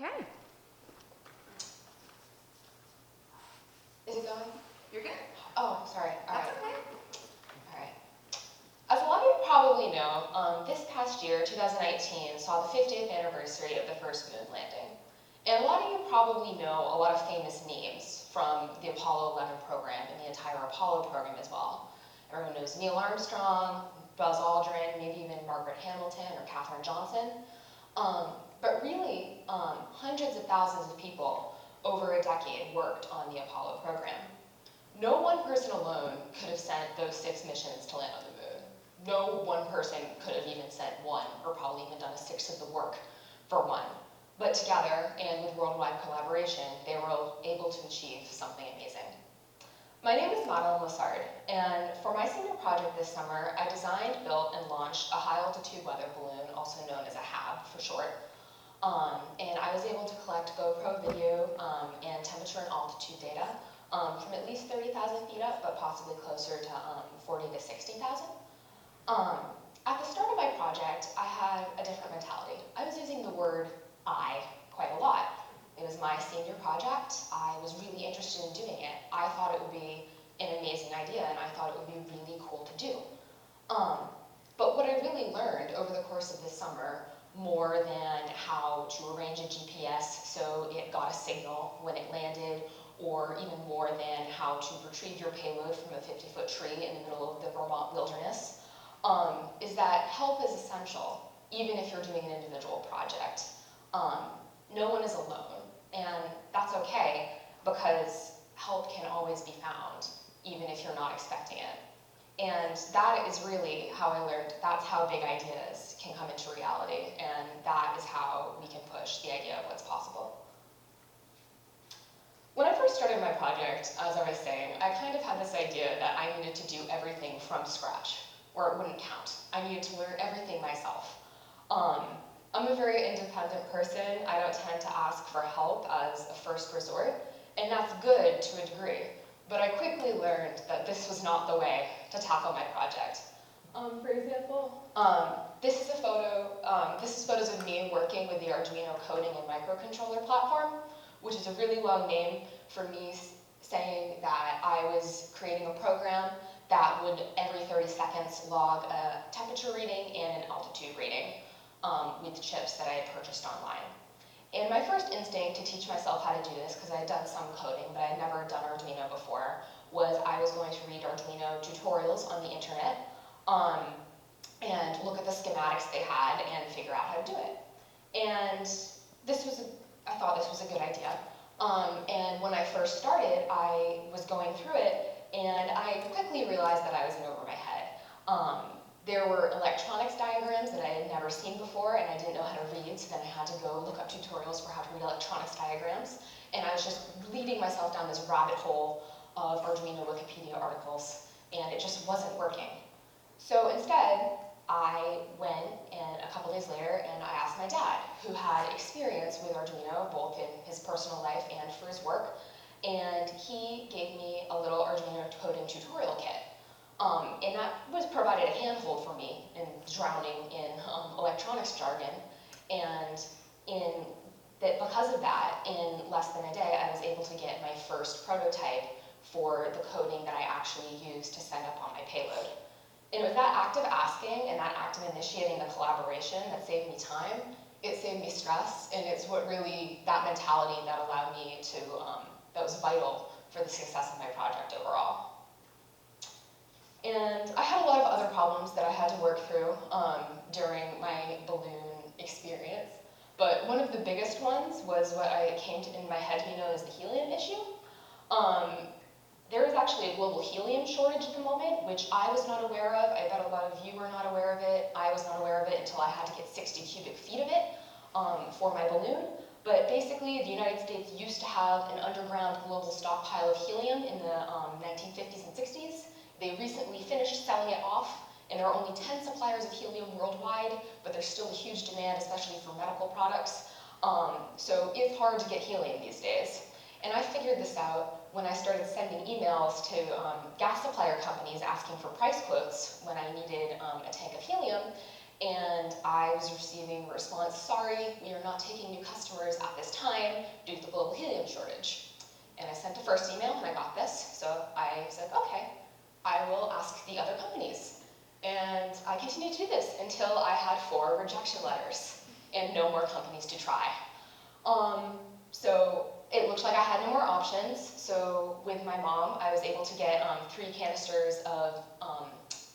Okay. Is it going? You're good. Oh, sorry. All That's right. okay. All right. As a lot of you probably know, this past year, 2019, saw the 50th anniversary of the first moon landing. And a lot of you probably know a lot of famous names from the Apollo 11 program and the entire Apollo program as well. Everyone knows Neil Armstrong, Buzz Aldrin, maybe even Margaret Hamilton or Katherine Johnson. But really, hundreds of thousands of people over a decade worked on the Apollo program. No one person alone could have sent those 6 missions to land on the moon. No one person could have even sent one, or probably even done a sixth of the work for one. But together, and with worldwide collaboration, they were able to achieve something amazing. My name is Lessard, and for my senior project this summer, I designed, built, and launched a high-altitude weather balloon, also known as a HAB for short. And I was able to collect GoPro video and temperature and altitude data from at least 30,000 feet up, but possibly closer to 40 to 60,000. At the start of my project, I had a different mentality. I was using the word I quite a lot. It was my senior project. I was really interested in doing it. I thought it would be an amazing idea, and I thought it would be really cool to do. But what I really learned over the course of this summer, more than how to arrange a GPS so it got a signal when it landed, or even more than how to retrieve your payload from a 50-foot tree in the middle of the Vermont wilderness, is that help is essential, even if you're doing an individual project. No one is alone, and that's okay, because help can always be found, even if you're not expecting it. And that is really how I learned that's how big ideas can come into reality, and that is how we can push the idea of what's possible. When I first started my project, as I was saying, I kind of had this idea that I needed to do everything from scratch, or it wouldn't count. I needed to learn everything myself. I'm a very independent person. I don't tend to ask for help as a first resort, and that's good to a degree. But I quickly learned that this was not the way to tackle my project. For example, this is photos of me working with the Arduino coding and microcontroller platform, which is a really long name for me saying that I was creating a program that would every 30 seconds log a temperature reading and an altitude reading with chips that I had purchased online. And my first instinct to teach myself how to do this, because I had done some coding, but I had never done Arduino before, was I was going to read Arduino tutorials on the internet and look at the schematics they had and figure out how to do it. And I thought this was a good idea. And when I first started, I was going through it, and I quickly realized that I was in over my head. There were electronics diagrams that I had never seen before, and I didn't know how to read, so then I had to go look up tutorials for how to read electronics diagrams, and I was just leading myself down this rabbit hole of Arduino Wikipedia articles, and it just wasn't working. So instead, I went, and a couple days later, and I asked my dad, who had experience with Arduino, both in his personal life and for his work, and he gave me a little Arduino coding tutorial kit. And that was provided a handhold for me in drowning in electronics jargon, and because of that, in less than a day, I was able to get my first prototype for the coding that I actually used to send up on my payload. And it was that act of asking and that act of initiating the collaboration that saved me time, it saved me stress, and it's what really, that mentality that allowed me to, that was vital for the success of my project overall. And I had a lot of other problems that I had to work through during my balloon experience, but one of the biggest ones was what I came to in my head to be known as the helium issue. There is actually a global helium shortage at the moment, which I was not aware of. I bet a lot of you were not aware of it. I was not aware of it until I had to get 60 cubic feet of it for my balloon. But basically, the United States used to have an underground global stockpile of helium in the 1950s and 60s. They recently finished selling it off, and there are only 10 suppliers of helium worldwide, but there's still a huge demand, especially for medical products. So it's hard to get helium these days. And I figured this out when I started sending emails to gas supplier companies asking for price quotes when I needed a tank of helium. And I was receiving a response, sorry, we are not taking new customers at this time due to the global helium shortage. And I sent the first email and I got this, so I said, okay, I will ask the other companies. And I continued to do this until I had 4 rejection letters and no more companies to try. So it looked like I had no more options, so with my mom, I was able to get 3 canisters of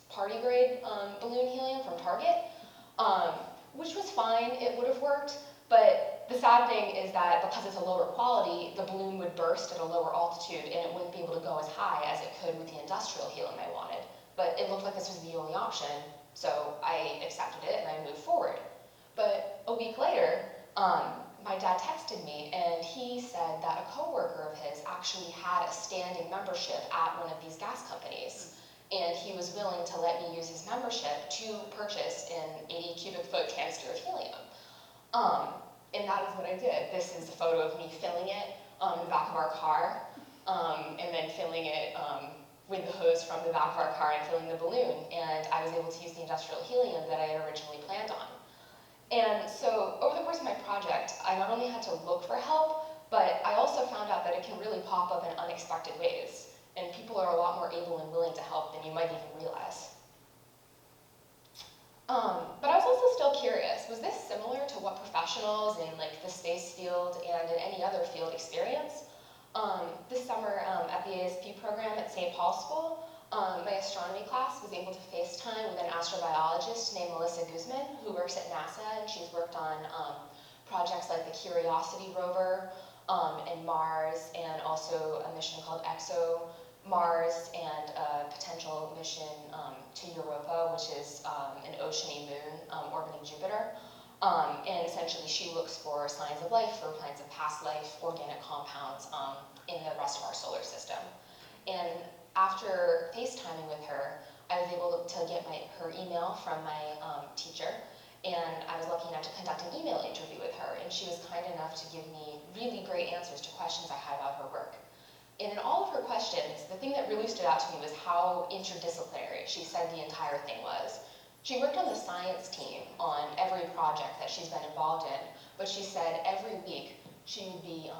party grade balloon helium from Target, which was fine, it would have worked, but the sad thing is that because it's a lower quality, the balloon would burst at a lower altitude and it wouldn't be able to go as high as it could with the industrial helium I wanted. But it looked like this was the only option, so I accepted it and I moved forward. But a week later, my dad texted me and he said that a coworker of his actually had a standing membership at one of these gas companies. And he was willing to let me use his membership to purchase an 80 cubic foot canister of helium. And that is what I did. This is a photo of me filling it in the back of our car, and then filling it with the hose from the back of our car and filling the balloon. And I was able to use the industrial helium that I had originally planned on. And so over the course of my project, I not only had to look for help, but I also found out that it can really pop up in unexpected ways. And people are a lot more able and willing to help than you might even realize. But I was also still curious, was this similar to what professionals in like the space field and in any other field experience? This summer at the ASP program at St. Paul's School, my astronomy class was able to FaceTime with an astrobiologist named Melissa Guzman, who works at NASA, and she's worked on projects like the Curiosity rover and Mars, and also a mission called ExoMars, and a potential mission to Europa, which is an oceany moon orbiting Jupiter. And essentially she looks for signs of life or signs of past life, organic compounds in the rest of our solar system. And after FaceTiming with her, I was able to get her email from my teacher, and I was lucky enough to conduct an email interview with her, and she was kind enough to give me really great answers to questions I had about her work. And in all of her questions, the thing that really stood out to me was how interdisciplinary she said the entire thing was. She worked on the science team on every project that she's been involved in, but she said every week she would be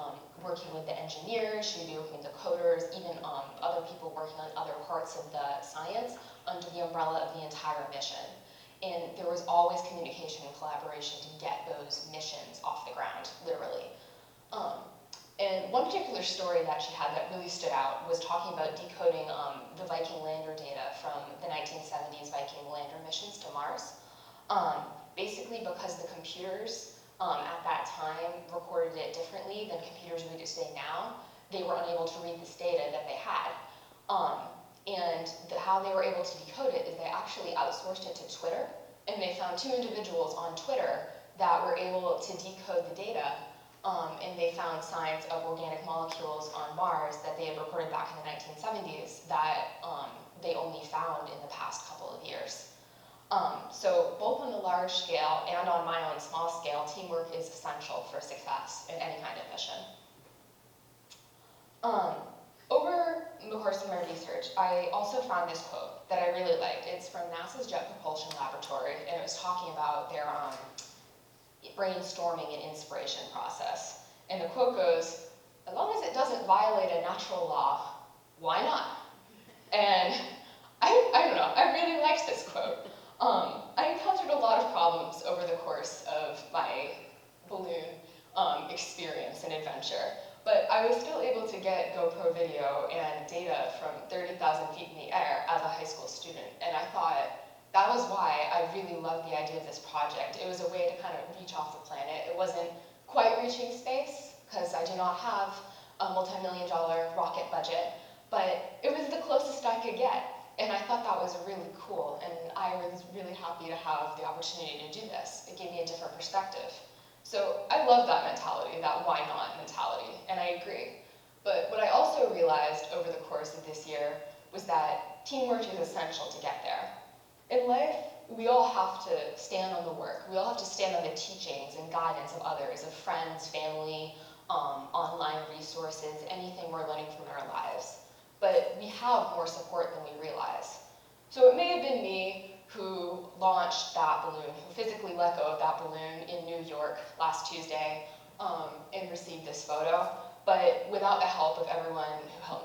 working with the engineers, she would be working with the coders, even other people working on other parts of the science under the umbrella of the entire mission. And there was always communication and collaboration to get those missions off the ground, literally. And one particular story that she had that really stood out was talking about decoding the Viking lander data from the 1970s Viking lander missions to Mars. Basically because the computers at that time recorded it differently than computers read it today now, they were unable to read this data that they had. How they were able to decode it is they actually outsourced it to Twitter, and they found 2 individuals on Twitter that were able to decode the data. And they found signs of organic molecules on Mars that they had reported back in the 1970s that they only found in the past couple of years. So both on the large scale and on my own small scale, teamwork is essential for success in any kind of mission. Over the course of my research, I also found this quote that I really liked. It's from NASA's Jet Propulsion Laboratory, and it was talking about their brainstorming and inspiration process. And the quote goes, "As long as it doesn't violate a natural law, why not?" And I don't know, I really liked this quote. I encountered a lot of problems over the course of my balloon experience and adventure, but I was still able to get GoPro video and data from 30,000 feet in the air as a high school student, and I thought, that was why I really loved the idea of this project. It was a way to kind of reach off the planet. It wasn't quite reaching space, because I do not have a multi-million-dollar rocket budget, but it was the closest I could get. And I thought that was really cool, and I was really happy to have the opportunity to do this. It gave me a different perspective. So I love that mentality, that why not mentality, and I agree. But what I also realized over the course of this year was that teamwork is essential to get there. In life, we all have to stand on the work. We all have to stand on the teachings and guidance of others, of friends, family, online resources, anything we're learning from our lives. But we have more support than we realize. So it may have been me who launched that balloon, who physically let go of that balloon in New York last Tuesday and received this photo. But without the help of everyone who helped